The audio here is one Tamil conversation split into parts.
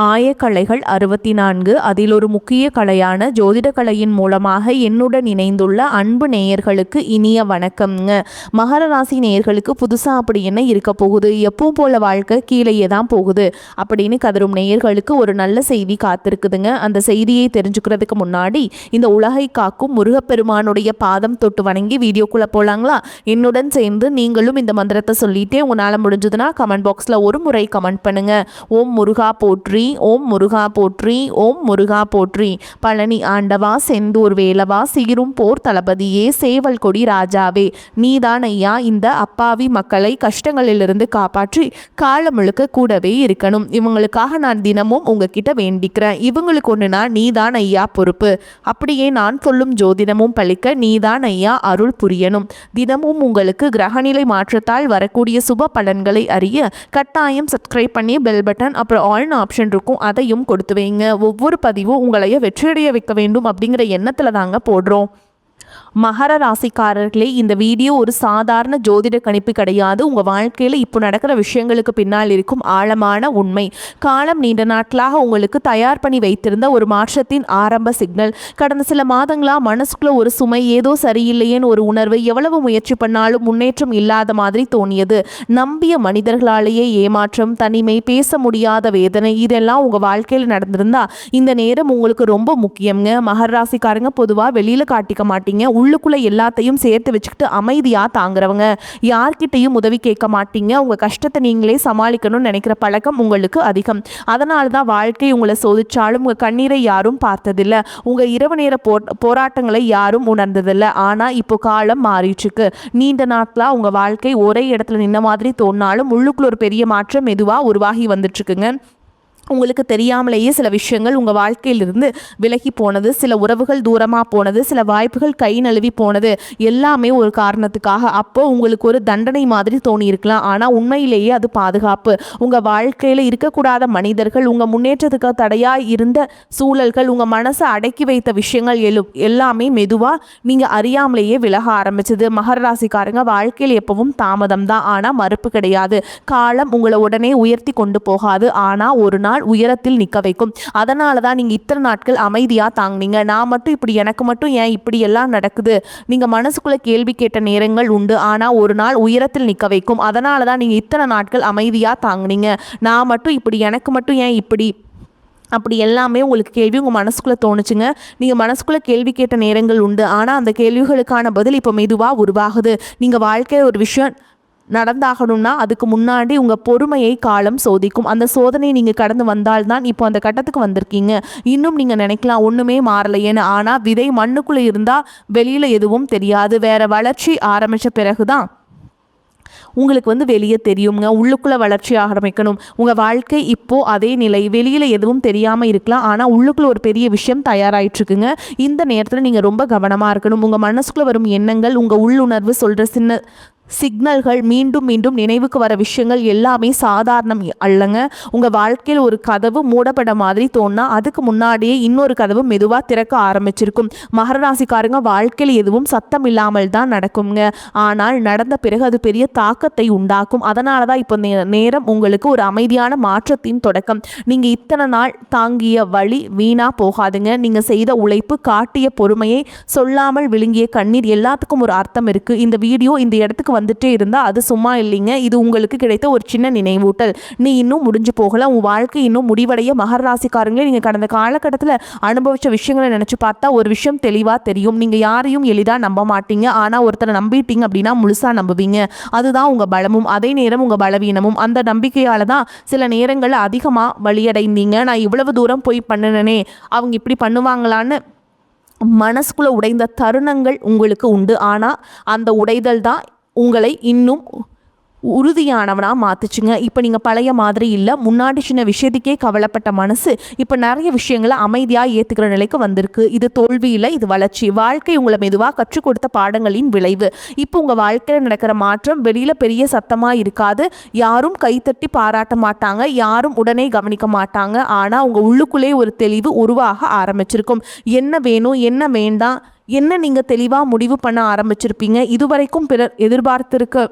ஆயக்கலைகள் 64 அதில் ஒரு முக்கிய கலையான ஜோதிடக்கலையின் மூலமாக என்னுடன் இணைந்துள்ள அன்பு நேயர்களுக்கு இனிய வணக்கம்ங்க. மகர ராசி நேயர்களுக்கு புதுசாக அப்படி என்ன இருக்க போகுது, எப்பவும் போல வாழ்க்கை கீழேயே தான் போகுது அப்படின்னு கதரும் நேயர்களுக்கு ஒரு நல்ல செய்தி காத்திருக்குதுங்க. அந்த செய்தியை தெரிஞ்சுக்கிறதுக்கு முன்னாடி இந்த உலகை காக்கும் முருகப்பெருமானுடைய பாதம் தொட்டு வணங்கி வீடியோக்குள்ளே போகலாங்களா? என்னுடன் சேர்ந்து நீங்களும் இந்த மந்திரத்தை சொல்லிட்டே உங்களால் முடிஞ்சதுன்னா கமெண்ட் பாக்ஸில் ஒரு முறை கமெண்ட் பண்ணுங்க. ஓம் முருகா போற்றி, ஓம் முருகா போற்றி, ஓம் முருகா போற்றி. பழனி ஆண்டவா, செந்தூர் வேலவா, சீரும் போர் தளபதியே, சேவல் கொடி ராஜாவே, நீதான் ஐயா இந்த அப்பாவி மக்களை கஷ்டங்களிலிருந்து காப்பாற்றி காலம் முழுக்க கூடவே இருக்கணும். இவங்களுக்காக நான் தினமும் உங்ககிட்ட வேண்டிக்கிறேன். இவங்களுக்கு ஒன்றுனா நீதான் ஐயா பொறுப்பு. அப்படியே நான் சொல்லும் ஜோதிடமும் பழிக்க நீதான் ஐயா அருள் புரியணும். தினமும் உங்களுக்கு கிரகநிலை மாற்றத்தால் வரக்கூடிய சுப பலன்களை அறிய கட்டாயம் சப்ஸ்கிரைப் பண்ணி பெல் பட்டன் அப்புறம் ஆல்னு ஆப்ஷன் இருக்கும், அதையும் கொடுத்து வைங்க. ஒவ்வொரு பதிவும் உங்களைய வெற்றியடைய வைக்க வேண்டும் அப்படிங்கிற எண்ணத்தில் தாங்க போடுறோம். மகர ராசிக்காரர்களே, இந்த வீடியோ ஒரு சாதாரண ஜோதிட கணிப்பு கிடையாது. உங்கள் வாழ்க்கையில் இப்போ நடக்கிற விஷயங்களுக்கு பின்னால் இருக்கும் ஆழமான உண்மை. காலம் நீண்ட நாட்களாக உங்களுக்கு தயார் பண்ணி வைத்திருந்த ஒரு மாற்றத்தின் ஆரம்ப சிக்னல். கடந்த சில மாதங்களாக மனசுக்குள்ள ஒரு சுமை, ஏதோ சரியில்லையேன்னு ஒரு உணர்வு, எவ்வளவு முயற்சி பண்ணாலும் முன்னேற்றம் இல்லாத மாதிரி தோணியது. நம்பிய மனிதர்களாலேயே ஏமாற்றம், தனிமை, பேச முடியாத வேதனை, இதெல்லாம் உங்கள் வாழ்க்கையில் நடந்திருந்தா இந்த நேரம் உங்களுக்கு ரொம்ப முக்கியங்க. மகர ராசிக்காரங்க பொதுவாக வெளியில் காட்டிக்க மாட்டீங்க. உள்ளுக்குள்ள எல்லாத்தையும் சேர்த்து வச்சுக்கிட்டு அமைதியா தாங்குறவங்க. யார்கிட்டையும் உதவி கேட்க மாட்டீங்க. உங்க கஷ்டத்தை நீங்களே சமாளிக்கணும்னு நினைக்கிற பழக்கம் உங்களுக்கு அதிகம். அதனால தான் வாழ்க்கை உங்களை சோதிச்சாலும் உங்க கண்ணீரை யாரும் பார்த்ததில்லை. உங்க இரவு நேர போராட்டங்களை யாரும் உணர்ந்ததில்லை. ஆனா இப்போ காலம் மாறிட்டுருக்கு. நீண்ட நாட்களா உங்க வாழ்க்கை ஒரே இடத்துல நின்ன மாதிரி தோணினாலும் உள்ளுக்குள்ள ஒரு பெரிய மாற்றம் மெதுவா உருவாகி வந்துட்டு இருக்குங்க. உங்களுக்கு தெரியாமலேயே சில விஷயங்கள் உங்கள் வாழ்க்கையிலிருந்து விலகி போனது, சில உறவுகள் தூரமாக போனது, சில வாய்ப்புகள் கை நழுவி போனது, எல்லாமே ஒரு காரணத்துக்காக. அப்போது உங்களுக்கு ஒரு தண்டனை மாதிரி தோணியிருக்கலாம். ஆனால் உண்மையிலேயே அது பாதுகாப்பு. உங்கள் வாழ்க்கையில் இருக்கக்கூடாத மனிதர்கள், உங்கள் முன்னேற்றத்துக்கு தடையாக இருந்த சூழல்கள், உங்கள் மனசை அடக்கி வைத்த விஷயங்கள் எல்லாமே மெதுவாக நீங்கள் அறியாமலேயே விலக ஆரம்பிச்சது. மகர ராசிக்காரங்க, வாழ்க்கையில் எப்பவும் தாமதம் தான், ஆனால் மறுப்பு கிடையாது. காலம் உங்களை உடனே உயர்த்தி கொண்டு போகாது, ஆனால் ஒரு நாள் உயரத்தில் நிற்க வைக்கும். அதனால தான் நீங்கள் இத்தனை நாட்கள் அமைதியாக தாங்கினீங்க. நான் மட்டும் இப்படி, எனக்கு மட்டும் ஏன் இப்படி எல்லாம் நடக்குது, நீங்கள் மனசுக்குள்ளே கேள்வி கேட்ட நேரங்கள் உண்டு. ஆனால் ஒரு நாள் உயரத்தில் நிற்க வைக்கும். அதனால தான் நீங்கள் இத்தனை நாட்கள் அமைதியாக தாங்கினீங்க. நான் மட்டும் இப்படி, எனக்கு மட்டும் ஏன் இப்படி, அப்படி எல்லாமே உங்களுக்கு கேள்வி உங்கள் மனசுக்குள்ளே தோணுச்சுங்க. நீங்கள் மனசுக்குள்ளே கேள்வி கேட்ட நேரங்கள் உண்டு. ஆனால் அந்த கேள்விகளுக்கான பதில் இப்போ மெதுவாக உருவாகுது. நீங்கள் வாழ்க்கையில் ஒரு விஷயம் நடந்தாகணும்னா அதுக்கு முன்னாடி உங்கள் பொறுமையை காலம் சோதிக்கும். அந்த சோதனையை நீங்கள் கடந்து வந்தால்தான் இப்போ அந்த கட்டத்துக்கு வந்திருக்கீங்க. இன்னும் நீங்கள் நினைக்கலாம் ஒன்றுமே மாறலையேன்னு. ஆனால் விதை மண்ணுக்குள்ளே இருந்தால் வெளியில் எதுவும் தெரியாது. வேறு வளர்ச்சி ஆரம்பித்த பிறகு தான் உங்களுக்கு வெளியே தெரியுங்க. உள்ளுக்குள்ளே வளர்ச்சி ஆரம்பிக்கணும். உங்கள் வாழ்க்கை இப்போது அதே நிலை. வெளியில் எதுவும் தெரியாமல் இருக்கலாம், ஆனால் உள்ளுக்குள்ளே ஒரு பெரிய விஷயம் தயாராகிட்டுருக்குங்க. இந்த நேரத்தில் நீங்கள் ரொம்ப கவனமாக இருக்கணும். உங்கள் மனசுக்குள்ளே வரும் எண்ணங்கள், உங்கள் உள்ளுணர்வு சொல்கிற சின்ன சிக்னல்கள், மீண்டும் மீண்டும் நினைவுக்கு வர விஷயங்கள் எல்லாமே சாதாரணம் அல்லங்க. உங்கள் வாழ்க்கையில் ஒரு கதவு மூடப்பட மாதிரி தோணுனா அதுக்கு முன்னாடியே இன்னொரு கதவு மெதுவாக திறக்க ஆரம்பிச்சிருக்கும். மகர ராசிக்காரங்க, வாழ்க்கையில் எதுவும் சத்தம் இல்லாமல் தான் நடக்குங்க. ஆனால் நடந்த பிறகு அது பெரிய தாக்கத்தை உண்டாக்கும். அதனால தான் இப்போ நேரம் உங்களுக்கு ஒரு அமைதியான மாற்றத்தின் தொடக்கம். நீங்கள் இத்தனை நாள் தாங்கிய வழி வீணா போகாதுங்க. நீங்கள் செய்த உழைப்பு, காட்டிய பொறுமையை, சொல்லாமல் விழுங்கிய கண்ணீர் எல்லாத்துக்கும் ஒரு அர்த்தம் இருக்குது. இந்த வீடியோ இந்த இடத்துக்கு வந்துட்டே இருந்தால் அது சும்மா இல்லைங்க. இது உங்களுக்கு கிடைத்த ஒரு சின்ன நினைவூட்டல். நீ இன்னும் முடிஞ்சு போகல, உன் வாழ்க்கை இன்னும் முடிவடைய. மகர ராசிக்காரங்களே, நீங்கள் கடந்த காலகட்டத்தில் அனுபவித்த விஷயங்களை நினச்சி பார்த்தா ஒரு விஷயம் தெளிவாக தெரியும். நீங்கள் யாரையும் எளிதாக நம்ப மாட்டீங்க. ஆனால் ஒருத்தரை நம்பிட்டீங்க அப்படின்னா முழுசாக நம்புவீங்க. அதுதான் உங்கள் பலமும் அதே நேரம் உங்கள் பலவீனமும். அந்த நம்பிக்கையால் தான் சில நேரங்களில் அதிகமாக வழியடைந்தீங்க. நான் இவ்வளவு தூரம் போய் பண்ணினேனே, அவங்க இப்படி பண்ணுவாங்களான்னு மனசுக்குள்ளே உடைந்த தருணங்கள் உங்களுக்கு உண்டு. ஆனால் அந்த உடைதல் தான் உங்களை இன்னும் உறுதியானவனாக மாற்றுச்சுங்க. இப்போ நீங்கள் பழைய மாதிரி இல்லை. முன்னாடி சின்ன விஷயத்துக்கே கவலைப்பட்ட மனசு இப்போ நிறைய விஷயங்களை அமைதியாக ஏற்றுக்கிற நிலைக்கு வந்திருக்கு. இது தோல்வி இல்லை, இது வளர்ச்சி. வாழ்க்கை உங்களை மெதுவாக கற்றுக் கொடுத்த பாடங்களின் விளைவு. இப்போ உங்கள் வாழ்க்கையில் நடக்கிற மாற்றம் வெளியில் பெரிய சத்தமாக இருக்காது. யாரும் கைத்தட்டி பாராட்ட மாட்டாங்க, யாரும் உடனே கவனிக்க மாட்டாங்க. ஆனால் உங்கள் உள்ளுக்குள்ளே ஒரு தெளிவு உருவாக ஆரம்பிச்சிருக்கும். என்ன வேணும், என்ன வேண்டாம், என்ன நீங்கள் தெளிவாக முடிவு பண்ண ஆரம்பிச்சிருப்பீங்க. இதுவரைக்கும் பிறர் எதிர்பார்த்திருக்க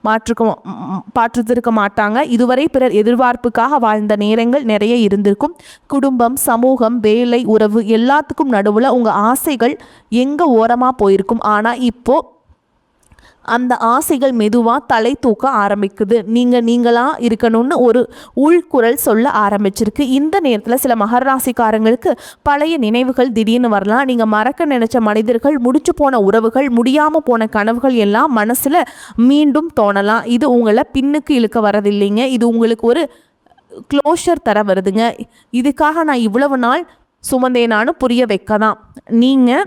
பார்த்திருக்க மாட்டாங்க. இதுவரை பிறர் எதிர்பார்ப்புக்காக வாழ்ந்த நேரங்கள் நிறைய இருந்திருக்கும். குடும்பம், சமூகம், வேலை, உறவு எல்லாத்துக்கும் நடுவில் உங்கள் ஆசைகள் எங்கே ஓரமாக போயிருக்கும். ஆனால் இப்போது அந்த ஆசைகள் மெதுவாக தலை தூக்க ஆரம்பிக்குது. நீங்களாக இருக்கணும்னு ஒரு உள்குரல் சொல்ல ஆரம்பிச்சிருக்கு. இந்த நேரத்தில் சில மகர ராசிக்காரங்களுக்கு பழைய நினைவுகள் திடீர்னு வரலாம். நீங்கள் மறக்க நினைச்ச மனிதர்கள், முடிச்சு போன உறவுகள், முடியாமல் போன கனவுகள் எல்லாம் மனசில் மீண்டும் தோணலாம். இது உங்களை பின்னுக்கு இழுக்க வரதில்லைங்க. இது உங்களுக்கு ஒரு க்ளோஷர் தர வருதுங்க. இதுக்காக நான் இவ்வளவு நாள் சுமந்தேனான்னு புரிய வைக்க தான். நீங்கள்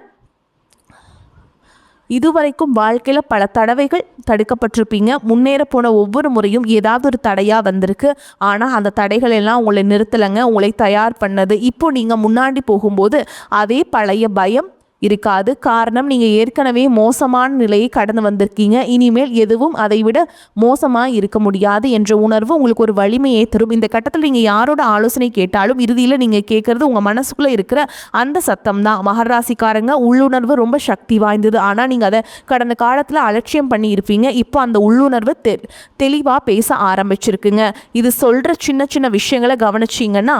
இதுவரைக்கும் வாழ்க்கையில் பல தடவைகள் தடுக்கப்பட்டிருப்பீங்க. முன்னேற போன ஒவ்வொரு முறையும் ஏதாவது ஒரு தடையாக வந்திருக்கு. ஆனால் அந்த தடைகள் எல்லாம் உங்களை நிறுத்தலைங்க, உங்களை தயார் பண்ணது. இப்போ நீங்கள் முன்னாடி போகும்போது அதே பழைய பயம் இருக்காது. காரணம், நீங்கள் ஏற்கனவே மோசமான நிலையை கடந்து வந்திருக்கீங்க. இனிமேல் எதுவும் அதை விட மோசமாக இருக்க முடியாது என்ற உணர்வு உங்களுக்கு ஒரு வலிமையை தரும். இந்த கட்டத்தில் நீங்கள் யாரோட ஆலோசனை கேட்டாலும் இறுதியில் நீங்கள் கேட்குறது உங்கள் மனசுக்குள்ளே இருக்கிற அந்த சத்தம் தான். மகர ராசிக்காரங்க, உள்ளுணர்வு ரொம்ப சக்தி வாய்ந்தது. ஆனால் நீங்கள் அதை கடந்த காலத்தில் அலட்சியம் பண்ணி இருப்பீங்க. இப்போ அந்த உள்ளுணர்வு தெளிவாக பேச ஆரம்பிச்சிருக்குங்க. இது சொல்கிற சின்ன சின்ன விஷயங்களை கவனிச்சிங்கன்னா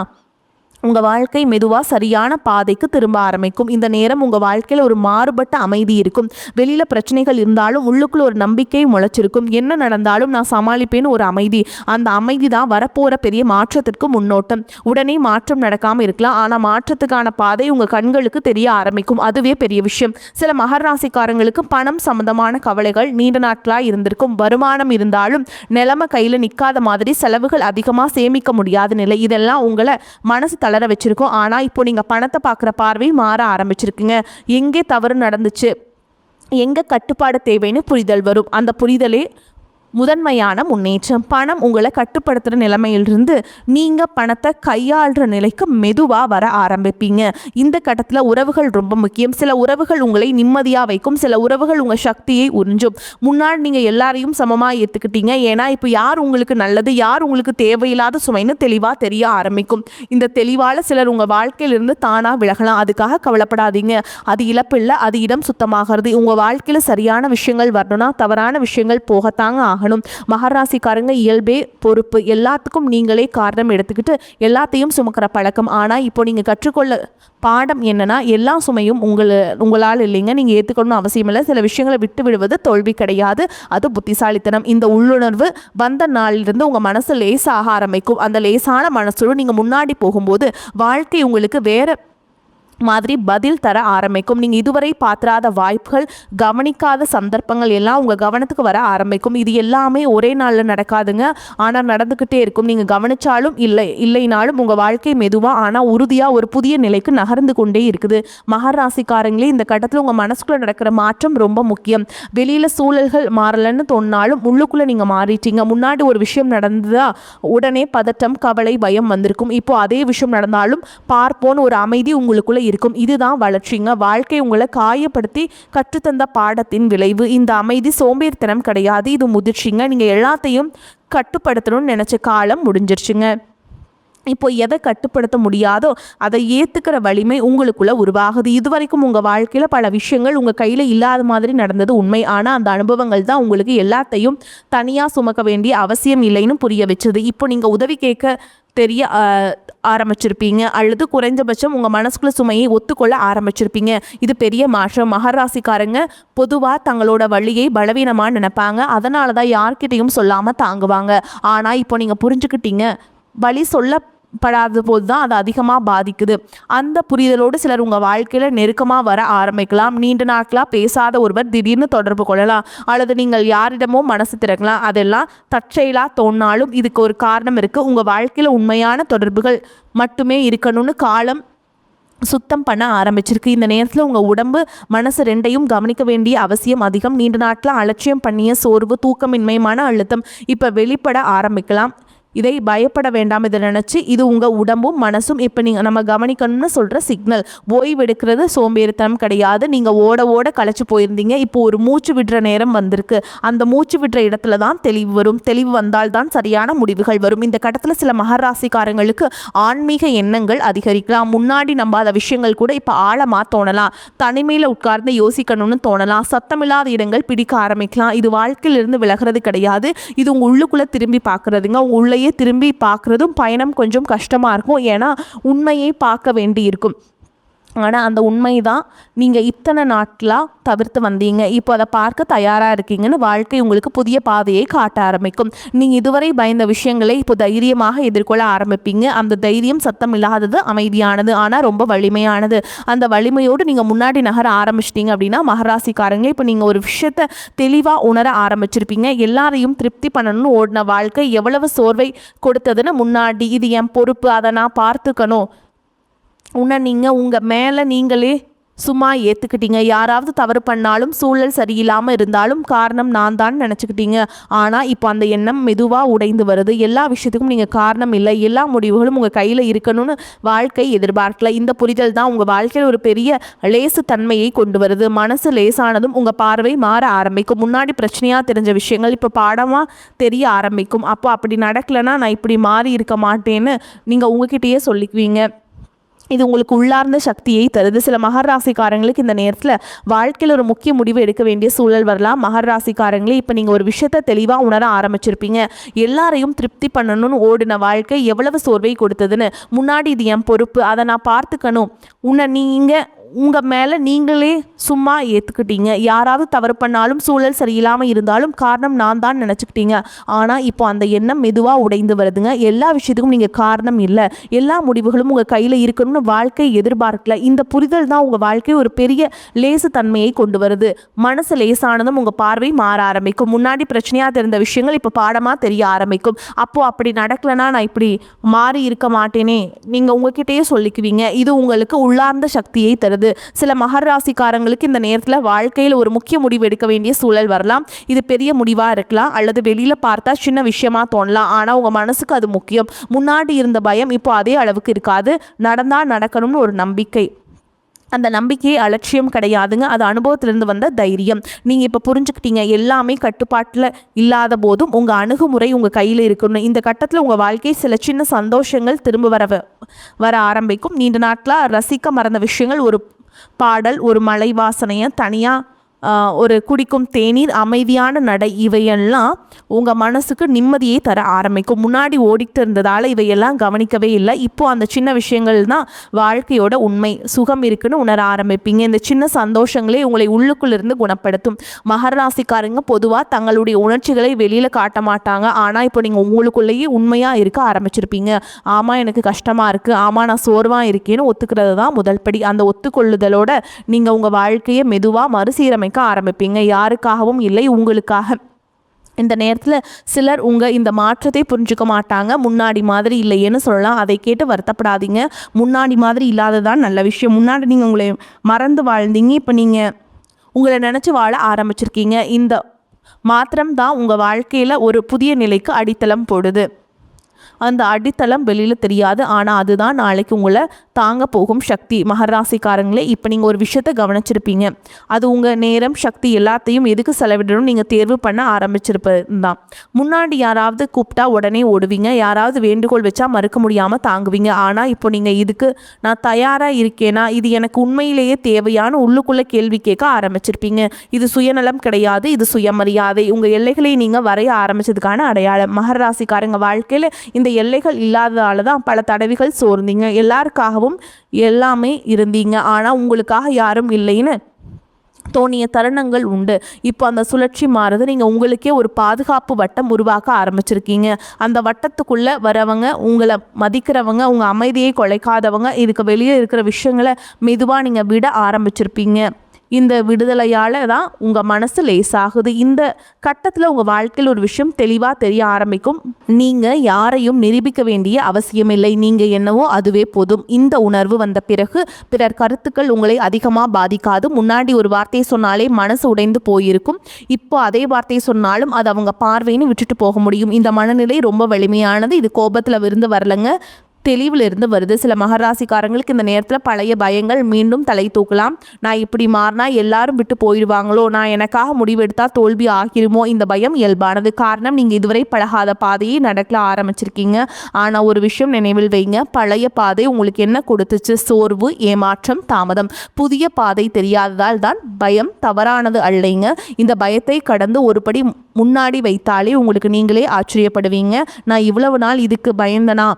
உங்கள் வாழ்க்கை மெதுவாக சரியான பாதைக்கு திரும்ப ஆரம்பிக்கும். இந்த நேரம் உங்கள் வாழ்க்கையில் ஒரு மாறுபட்ட அமைதி இருக்கும். வெளியில் பிரச்சனைகள் இருந்தாலும் உள்ளுக்குள்ள ஒரு நம்பிக்கை முளைச்சிருக்கும். என்ன நடந்தாலும் நான் சமாளிப்பேன்னு ஒரு அமைதி. அந்த அமைதி தான் வரப்போகிற பெரிய மாற்றத்திற்கு முன்னோட்டம். உடனே மாற்றம் நடக்காமல் இருக்கலாம், ஆனால் மாற்றத்துக்கான பாதை உங்கள் கண்களுக்கு தெரிய ஆரம்பிக்கும். அதுவே பெரிய விஷயம். சில மகர ராசிக்காரங்களுக்கு பணம் சம்பந்தமான கவலைகள் நீண்ட நாட்களாக இருந்திருக்கும். வருமானம் இருந்தாலும் நிலைமை கையில் நிற்காத மாதிரி, செலவுகள் அதிகமாக சேமிக்க முடியாத நிலை, இதெல்லாம் உங்களை மனசு தளர வச்சிருக்கோம். ஆனால் இப்போ நீங்கள் பணத்தை பார்க்குற பார்வை மாற ஆரம்பிச்சிருக்குங்க. எங்கே தவறு நடந்துச்சு, எங்கே கட்டுப்பாடு தேவைன்னு புரிதல் வரும். அந்த புரிதலே முதன்மையான முன்னேற்றம். பணம் உங்களை கட்டுப்படுத்துகிற நிலைமையிலிருந்து நீங்கள் பணத்தை கையாளுற நிலைக்கு மெதுவாக வர ஆரம்பிப்பீங்க. இந்த கட்டத்தில் உறவுகள் ரொம்ப முக்கியம். சில உறவுகள் உங்களை நிம்மதியாக வைக்கும், சில உறவுகள் உங்கள் சக்தியை உறிஞ்சும். முன்னாடி நீங்கள் எல்லாரையும் சமமாக ஏற்றுக்கிட்டீங்க. ஏன்னா இப்போ யார் உங்களுக்கு நல்லது, யார் உங்களுக்கு தேவையில்லாத சுமைன்னு தெளிவாக தெரிய ஆரம்பிக்கும். இந்த தெளிவால் சிலர் உங்கள் வாழ்க்கையிலிருந்து தானாக விலகலாம். அதுக்காக கவலைப்படாதீங்க. அது இழப்பில்லை, அது இடம் சுத்தமாகிறது. உங்கள் வாழ்க்கையில் சரியான விஷயங்கள் வரணும்னா தவறான விஷயங்கள் போகத்தாங்க ஆகும். மகர ராசிக்காரங்க இயல்பே பொறுப்பு. எல்லாத்துக்கும் நீங்களே காரணம் எடுத்துக்கிட்டு எல்லாத்தையும் சுமக்கிற பழக்கம். ஆனால் இப்போ நீங்கள் கற்றுக்கொள்ள பாடம் என்னன்னா, எல்லா சுமையும் உங்களால் இல்லைங்க. நீங்கள் ஏற்றுக்கணும்னு அவசியம் இல்லை. சில விஷயங்களை விட்டு விடுவது தோல்வி கிடையாது, அது புத்திசாலித்தனம். இந்த உள்ளுணர்வு வந்த நாளிலிருந்து உங்கள் மனசு லேசாக ஆரம்பிக்கும். அந்த லேசான மனசோடு நீங்கள் முன்னாடி போகும்போது வாழ்க்கை உங்களுக்கு வேறு மாதிரி பதில் தர ஆரம்பிக்கும். நீங்கள் இதுவரை பார்த்துராத வாய்ப்புகள், கவனிக்காத சந்தர்ப்பங்கள் எல்லாம் உங்கள் கவனத்துக்கு வர ஆரம்பிக்கும். இது எல்லாமே ஒரே நாளில் நடக்காதுங்க, ஆனால் நடந்துக்கிட்டே இருக்கும். நீங்கள் கவனித்தாலும் இல்லைனாலும் உங்கள் வாழ்க்கை மெதுவாக ஆனால் உறுதியாக ஒரு புதிய நிலைக்கு நகர்ந்து கொண்டே இருக்குது. மகர ராசிக்காரங்களே, இந்த கட்டத்தில் உங்கள் மனசுக்குள்ளே நடக்கிற மாற்றம் ரொம்ப முக்கியம். வெளியில் சூழல்கள் மாறலன்னு தோணினாலும் உள்ளுக்குள்ளே நீங்கள் மாறிட்டீங்க. முன்னாடி ஒரு விஷயம் நடந்ததா உடனே பதட்டம், கவலை, பயம் வந்திருக்கும். இப்போ அதே விஷயம் நடந்தாலும் பார்ப்போன்னு ஒரு அமைதி உங்களுக்குள்ளே இருக்கும். இதுதான் வளர்ச்சிங்க. வாழ்க்கை உங்களை காயப்படுத்தி கற்றுத்தந்த பாடத்தின் விளைவு. இந்த அமைதி சோம்பேறித்தனம் கிடையாது, இது முதிர்ச்சிங்க. நீங்கள் எல்லாத்தையும் கட்டுப்படுத்தணும்னு நினச்ச காலம் முடிஞ்சிருச்சுங்க. இப்போ எதை கட்டுப்படுத்த முடியாதோ அதை ஏற்றுக்கிற வலிமை உங்களுக்குள்ளே உருவாகுது. இதுவரைக்கும் உங்கள் வாழ்க்கையில் பல விஷயங்கள் உங்கள் கையில் இல்லாத மாதிரி நடந்தது உண்மை. ஆனால் அந்த அனுபவங்கள் தான் உங்களுக்கு எல்லாத்தையும் தனியாக சுமக்க வேண்டிய அவசியம் இல்லைன்னு புரிய வச்சது. இப்போ நீங்கள் உதவி கேட்க தெரிய ஆரம்பிச்சிருப்பீங்க, அல்லது குறைஞ்சபட்சம் உங்கள் மனசுக்குள்ள சுமையை ஒத்துக்கொள்ள ஆரம்பிச்சிருப்பீங்க. இது பெரிய மாற்றம். மகர ராசிக்காரங்க பொதுவாக தங்களோட வழியை பலவீனமாக நினைப்பாங்க. அதனால தான் யார்கிட்டையும் சொல்லாமல் தாங்குவாங்க. ஆனால் இப்போ நீங்கள் புரிஞ்சுக்கிட்டீங்க, வழி சொல்லப்படாத போது தான் அது அதிகமாக பாதிக்குது. அந்த புரிதலோடு சிலர் உங்கள் வாழ்க்கையில் நெருக்கமாக வர ஆரம்பிக்கலாம். நீண்ட நாட்களாக பேசாத ஒருவர் திடீர்னு தொடர்பு கொள்ளலாம், அல்லது நீங்கள் யாரிடமோ மனசு திறக்கலாம். அதெல்லாம் தற்செயலாக தோணினாலும் இதுக்கு ஒரு காரணம் இருக்குது. உங்கள் வாழ்க்கையில் உண்மையான தொடர்புகள் மட்டுமே இருக்கணும்னு காலம் சுத்தம் பண்ண ஆரம்பிச்சிருக்கு. இந்த நேரத்தில் உங்கள் உடம்பு மனசு ரெண்டையும் கவனிக்க வேண்டிய அவசியம் அதிகம். நீண்ட நாட்கள் அலட்சியம் பண்ணிய சோர்வு, தூக்கமின்மை, மன அழுத்தம் இப்போ வெளிப்பட ஆரம்பிக்கலாம். இதை பயப்பட வேண்டாம். இதை நினச்சி இது உங்கள் உடம்பும் மனசும் இப்போ நீங்கள் நம்ம கவனிக்கணும்னு சொல்கிற சிக்னல். ஓய்வெடுக்கிறது சோம்பேறித்தனம் கிடையாது. நீங்கள் ஓட ஓட களைச்சி போயிருந்தீங்க, இப்போ ஒரு மூச்சு விடுற நேரம் வந்திருக்கு. அந்த மூச்சு விடுற இடத்துல தான் தெளிவு வரும். தெளிவு வந்தால்தான் சரியான முடிவுகள் வரும். இந்த கட்டத்தில் சில மகராசிக்காரங்களுக்கு ஆன்மீக எண்ணங்கள் அதிகரிக்கலாம். முன்னாடி நம்பாத விஷயங்கள் கூட இப்போ ஆழமாக தோணலாம். தனிமையில் உட்கார்ந்து யோசிக்கணும்னு தோணலாம். சத்தமில்லாத இடங்கள் பிடிக்க ஆரம்பிக்கலாம். இது வாழ்க்கையிலிருந்து விலகிறது கிடையாது. இது உங்கள் உள்ளுக்குள்ளே திரும்பி பார்க்குறதுங்க. உங்கள் உள்ளே திரும்பி பார்க்குறதும் பயணம் கொஞ்சம் கஷ்டமாக இருக்கும். ஏன்னா உண்மையை பார்க்க வேண்டி இருக்கும். ஆனால் அந்த உண்மை தான் நீங்கள் இத்தனை நாட்களாக தவிர்த்து வந்தீங்க. இப்போ அதை பார்க்க தயாராக இருக்கீங்கன்னு வாழ்க்கை உங்களுக்கு புதிய பாதையை காட்ட ஆரம்பிக்கும். நீங்கள் இதுவரை பயந்த விஷயங்களை இப்போ தைரியமாக எதிர்கொள்ள ஆரம்பிப்பீங்க. அந்த தைரியம் சத்தம் இல்லாதது, அமைதியானது, ஆனால் ரொம்ப வலிமையானது. அந்த வலிமையோடு நீங்கள் முன்னாடி நகர ஆரம்பிச்சிட்டிங்க அப்படின்னா மகராசிக்காரங்க இப்போ நீங்கள் ஒரு விஷயத்தை தெளிவாக உணர ஆரம்பிச்சிருப்பீங்க. எல்லாரையும் திருப்தி பண்ணணும்னு ஓடின வாழ்க்கை எவ்வளவு சோர்வை கொடுத்ததுன்னு முன்னாடி இது என் பொறுப்பு, அதை நான் பார்த்துக்கணும், நீங்கள் உங்கள் மேலே நீங்களே சும்மா ஏற்றுக்கிட்டீங்க. யாராவது தவறு பண்ணாலும் சூழல் சரியில்லாமல் இருந்தாலும் காரணம் நான் தான் நினச்சிக்கிட்டீங்க. ஆனால் இப்போ அந்த எண்ணம் மெதுவாக உடைந்து வருது. எல்லா விஷயத்துக்கும் நீங்கள் காரணம் இல்லை, எல்லா முடிவுகளும் உங்கள் கையில் இருக்கணும்னு வாழ்க்கை எதிர்பார்க்கல. இந்த புரிதல் தான் உங்கள் வாழ்க்கையில் ஒரு பெரிய லேசு தன்மையை கொண்டு வருது. மனசு லேசானதும் உங்கள் பார்வை மாற ஆரம்பிக்கும். முன்னாடி பிரச்சனையாக தெரிஞ்ச விஷயங்கள் இப்போ பாடமாக தெரிய ஆரம்பிக்கும். அப்போ அப்படி நடக்கலைன்னா நான் இப்படி மாறி இருக்க மாட்டேன்னு நீங்கள் உங்ககிட்டயே சொல்லிக்குவீங்க. இது உங்களுக்கு உள்ளார்ந்த சக்தியை தருது. சில மகர ராசிக்காரங்களுக்கு இந்த நேரத்தில் வாழ்க்கையில் ஒரு முக்கிய முடிவு எடுக்க வேண்டிய சூழல் வரலாம். மகர ராசிக்காரங்களே இப்போ நீங்கள் ஒரு விஷயத்தை தெளிவாக உணர ஆரம்பிச்சிருப்பீங்க. எல்லாரையும் திருப்தி பண்ணணும்னு ஓடின வாழ்க்கை எவ்வளவு சோர்வை கொடுத்ததுன்னு. முன்னாடி இது என் பொறுப்பு, அதை நான் பார்த்துக்கணும், நீங்கள் உங்கள் மேலே நீங்களே சும்மா ஏற்றுக்கிட்டீங்க. யாராவது தவறு பண்ணாலும் சூழல் சரியில்லாமல் இருந்தாலும் காரணம் நான் தான் நினச்சிக்கிட்டீங்க. ஆனால் இப்போ அந்த எண்ணம் மெதுவாக உடைந்து வருதுங்க. எல்லா விஷயத்துக்கும் நீங்கள் காரணம் இல்லை, எல்லா முடிவுகளும் உங்கள் கையில் இருக்கணும்னு வாழ்க்கை எதிர்பார்க்கல. இந்த புரிதல் தான் உங்கள் வாழ்க்கை ஒரு பெரிய லேசு தன்மையை கொண்டு வருது. மனசு லேசானதும் உங்கள் பார்வை மாற ஆரம்பிக்கும். முன்னாடி பிரச்சனையாக தெரிந்த விஷயங்கள் இப்போ பாடமாக தெரிய ஆரம்பிக்கும். அப்போது அப்படி நடக்கலைன்னா நான் இப்படி மாறி இருக்க மாட்டேனே நீங்கள் உங்ககிட்டயே சொல்லிக்குவீங்க. இது உங்களுக்கு உள்ளார்ந்த சக்தியை தருது. சில மகர ராசிக்காரங்களுக்கு இந்த நேரத்தில் வாழ்க்கையில் ஒரு முக்கிய முடிவு எடுக்க வேண்டிய சூழல் வரலாம். இது பெரிய முடிவாக இருக்கலாம், அல்லது வெளியில் பார்த்தா சின்ன விஷயமா தோணலாம். ஆனால் உங்கள் மனசுக்கு அது முக்கியம். முன்னாடி இருந்த பயம் இப்போ அதே அளவுக்கு இருக்காது. நடந்தால் நடக்கணும்னு ஒரு நம்பிக்கை. அந்த நம்பிக்கையே அலட்சியம் கிடையாதுங்க, அது அனுபவத்திலிருந்து வந்த தைரியம். நீங்கள் இப்போ புரிஞ்சுக்கிட்டீங்க எல்லாமே கட்டுப்பாட்டில் இல்லாத போதும் உங்கள் அணுகுமுறை உங்கள் கையில் இருக்கணும். இந்த கட்டத்தில் உங்கள் வாழ்க்கை சில சின்ன சந்தோஷங்கள் திரும்ப வர ஆரம்பிக்கும். நீண்ட நாட்களாக ரசிக்க மறந்த விஷயங்கள், ஒரு பாடல், ஒரு மலை வாசனையை, தனியாக ஒரு குடிக்கும் தேநீர், அமைதியான நடை, இவையெல்லாம் உங்கள் மனசுக்கு நிம்மதியை தர ஆரம்பிக்கும். முன்னாடி ஓடிட்டு இருந்ததால் இவையெல்லாம் கவனிக்கவே இல்லை. இப்போது அந்த சின்ன விஷயங்கள் தான் வாழ்க்கையோட உண்மை சுகம் இருக்குன்னு உணர ஆரம்பிப்பீங்க. இந்த சின்ன சந்தோஷங்களே உங்களை உள்ளுக்குள்ளிருந்து குணப்படுத்தும். மகர ராசிக்காரங்க பொதுவாக தங்களுடைய உணர்ச்சிகளை வெளியில் காட்ட மாட்டாங்க. ஆனால் இப்போ நீங்கள் உங்களுக்குள்ளேயே உண்மையாக இருக்க ஆரம்பிச்சிருப்பீங்க. ஆமாம் எனக்கு கஷ்டமாக இருக்குது, ஆமாம் நான் சோர்வாக இருக்கேன்னு ஒத்துக்கிறது தான் முதல் படி. அந்த ஒத்துக்கொள்ளுதலோட நீங்கள் உங்கள் வாழ்க்கையை மெதுவாக மறுசீரமைக்க ஆரம்பிப்பீங்க. யாருக்காகவும் இல்லை, உங்களுக்காக. இந்த நேரத்தில் சிலர் உங்கள் இந்த மாற்றத்தை புரிஞ்சுக்க மாட்டாங்க. முன்னாடி மாதிரி இல்லையேன்னு சொல்லலாம். அதை கேட்டு வருத்தப்படாதீங்க. முன்னாடி மாதிரி இல்லாததான் நல்ல விஷயம். முன்னாடி நீங்கள் உங்களை மறந்து வாழ்ந்தீங்க, இப்போ நீங்கள் உங்களை நினச்சி வாழ ஆரம்பிச்சிருக்கீங்க. இந்த மாற்றம் தான் உங்கள் வாழ்க்கையில் ஒரு புதிய நிலைக்கு அடித்தளம் போடுது. அந்த அடித்தளம் வெளியில் தெரியாது, ஆனால் அதுதான் நாளைக்கு உங்களை தாங்க போகும் சக்தி. மகராசிக்காரங்களே இப்போ நீங்கள் ஒரு விஷயத்தை கவனிச்சிருப்பீங்க. அது உங்கள் நேரம், சக்தி எல்லாத்தையும் எதுக்கு செலவிடணும் நீங்கள் தேர்வு பண்ண ஆரம்பிச்சிருப்பதுதான். முன்னாடி யாராவது கூப்பிட்டா உடனே ஓடுவீங்க, யாராவது வேண்டுகோள் வச்சா மறுக்க முடியாமல் தாங்குவீங்க. ஆனால் இப்போ நீங்கள் இதுக்கு நான் தயாராக இருக்கேனா, இது எனக்கு உண்மையிலேயே தேவையான உள்ளுக்குள்ளே கேள்வி கேட்க ஆரம்பிச்சிருப்பீங்க. இது சுயநலம் கிடையாது, இது சுயமரியாதை. உங்கள் எல்லைகளை நீங்கள் வரைய ஆரம்பித்ததுக்கான அடையாளம். மகராசிக்காரங்க வாழ்க்கையில் இந்த எல்லைகள் இல்லாததால தான் பல தடவைகள் சோர்ந்தீங்க. எல்லாருக்காகவும் எல்லாமே இருந்தீங்க, ஆனால் உங்களுக்காக யாரும் இல்லைன்னு தோணிய தருணங்கள் உண்டு. இப்போ அந்த சுழற்சி மாறுது. நீங்கள் உங்களுக்கே ஒரு பாதுகாப்பு வட்டம் உருவாக்க ஆரம்பிச்சிருக்கீங்க. அந்த வட்டத்துக்குள்ளே வரவங்க, உங்களை மதிக்கிறவங்க, உங்கள் அமைதியை குலைக்காதவங்க, இதுக்கு வெளியே இருக்கிற விஷயங்களை மெதுவாக நீங்கள் விட ஆரம்பிச்சிருப்பீங்க. இந்த விடுதலையால் தான் உங்கள் மனசு லேசாகுது. இந்த கட்டத்தில் உங்கள் வாழ்க்கையில் ஒரு விஷயம் தெளிவாக தெரிய ஆரம்பிக்கும். நீங்கள் யாரையும் நிரூபிக்க வேண்டிய அவசியமில்லை, நீங்கள் என்னவோ அதுவே போதும். இந்த உணர்வு வந்த பிறகு பிறர் கருத்துக்கள் உங்களை அதிகமாக பாதிக்காது. முன்னாடி ஒரு வார்த்தையை சொன்னாலே மனசு உடைந்து போயிருக்கும். இப்போ அதே வார்த்தையை சொன்னாலும் அது அவங்க பார்வைன்னு விட்டுட்டு போக முடியும். இந்த மனநிலை ரொம்ப வலிமையானது. இது கோபத்தில் இருந்து வரலங்க, தெளிவில் இருந்து வருது. சில மகராசிக்காரங்களுக்கு இந்த நேரத்தில் பழைய பயங்கள் மீண்டும் தலை தூக்கலாம். நான் இப்படி மாறினா எல்லாரும் விட்டு போயிடுவாங்களோ, நான் எனக்காக முடிவெடுத்தால் தோல்வி ஆகிருமோ, இந்த பயம் இயல்பானது. காரணம், நீங்கள் இதுவரை பழகாத பாதையை நடக்க ஆரம்பிச்சிருக்கீங்க. ஆனால் ஒரு விஷயம் நினைவில் வைங்க, பழைய பாதை உங்களுக்கு என்ன கொடுத்துச்சு? சோர்வு, ஏமாற்றம், தாமதம். புதிய பாதை தெரியாததால் தான் பயம் தவறானது அல்லைங்க. இந்த பயத்தை கடந்து ஒரு படி முன்னாடி வைத்தாலே உங்களுக்கு நீங்களே ஆச்சரியப்படுவீங்க. நான் இவ்வளவு நாள் இதுக்கு பயந்தனா?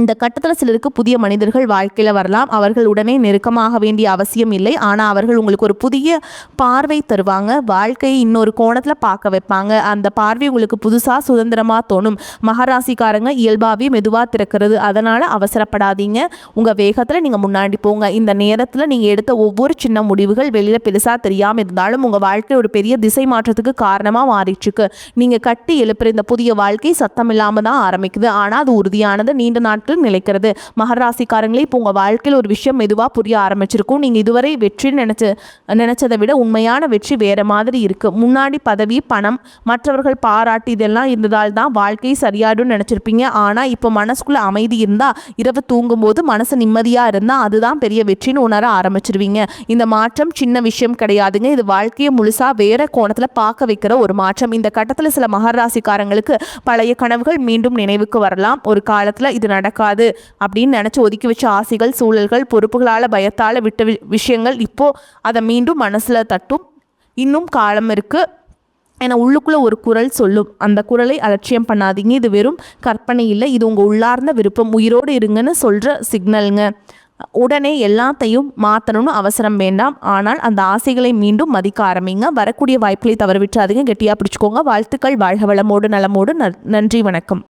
இந்த கட்டத்தில் சிலருக்கு புதிய மனிதர்கள் வாழ்க்கையில் வரலாம். அவர்கள் உடனே நெருக்கமாக வேண்டிய அவசியம் இல்லை. ஆனால் அவர்கள் உங்களுக்கு ஒரு புதிய பார்வை தருவாங்க. வாழ்க்கையை இன்னொரு கோணத்தில் பார்க்க வைப்பாங்க. அந்த பார்வை உங்களுக்கு புதுசாக சுதந்திரமாக தோணும். மகராசிக்காரங்க இயல்பாகவே மெதுவாக திறக்கிறது. அதனால் அவசரப்படாதீங்க. உங்கள் வேகத்தில் நீங்கள் முன்னாடி போங்க. இந்த நேரத்தில் நீங்கள் எடுத்த ஒவ்வொரு சின்ன முடிவுகள் வெளியில் பெருசாக தெரியாமல் இருந்தாலும் உங்கள் வாழ்க்கை ஒரு பெரிய திசை மாற்றத்துக்கு காரணமாக மாறிட்டுருக்கு. நீங்கள் கட்டி எழுப்புற இந்த புதிய வாழ்க்கை சத்தம் இல்லாமல் தான் ஆரம்பிக்குது. ஆனால் அது உறுதியானது, நீண்ட நாட்கள் நிலைக்கிறது. மகராசிக்காரங்களே, இப்போ உங்கள் வாழ்க்கையில் ஒரு விஷயம் மெதுவாக புரிய ஆரம்பிச்சிருக்கும். நீங்கள் இதுவரை வெற்றி நினைச்சதை விட உண்மையான வெற்றி வேற மாதிரி இருக்கு. முன்னாடி பதவி, பணம், மற்றவர்கள் பாராட்டு இதெல்லாம் இருந்ததால் தான் வாழ்க்கை சரியாயிடும் நினச்சிருப்பீங்க. ஆனால் இப்போ மனசுக்குள்ள அமைதி இருந்தால், இரவு தூங்கும்போது மனசு நிம்மதியாக இருந்தால் அதுதான் பெரிய வெற்றின்னு உணர ஆரம்பிச்சிருவீங்க. இந்த மாற்றம் சின்ன விஷயம் கிடையாதுங்க. இது வாழ்க்கையை முழுசாக வேற கோணத்தில் பார்க்க வைக்கிற ஒரு மாற்றம். இந்த கட்டத்தில் சில மகராசிக்காரங்களுக்கு பழைய கனவுகள் மீண்டும் நினைவுக்கு வரலாம். ஒரு காலத்தில் இது நடக்காது அப்படின்னு நினச்சி ஒதுக்கி வச்ச ஆசைகள், சூழல்கள், பொறுப்புகளால் பயத்தால் விட்ட விஷயங்கள் இப்போ அதை மீண்டும் மனசில் தட்டும். இன்னும் காலம் இருக்குது. ஏன்னா உள்ளுக்குள்ளே ஒரு குரல் சொல்லும். அந்த குரலை அலட்சியம் பண்ணாதீங்க. இது வெறும் கற்பனை இல்லை, இது உங்கள் உள்ளார்ந்த விருப்பம். உயிரோடு இருங்கன்னு சொல்கிற சிக்னலுங்க. உடனே எல்லாத்தையும் மாற்றணும்னு அவசரம் வேண்டாம். ஆனால் அந்த ஆசைகளை மீண்டும் மதிக்க ஆரம்பிங்க. வரக்கூடிய வாய்ப்புகளை தவற விட்டுறாதீங்க. கெட்டியாக பிடிச்சிக்கோங்க. வாழ்த்துக்கள். வாழ்க வளமோடு நலமோடு. நன்றி, வணக்கம்.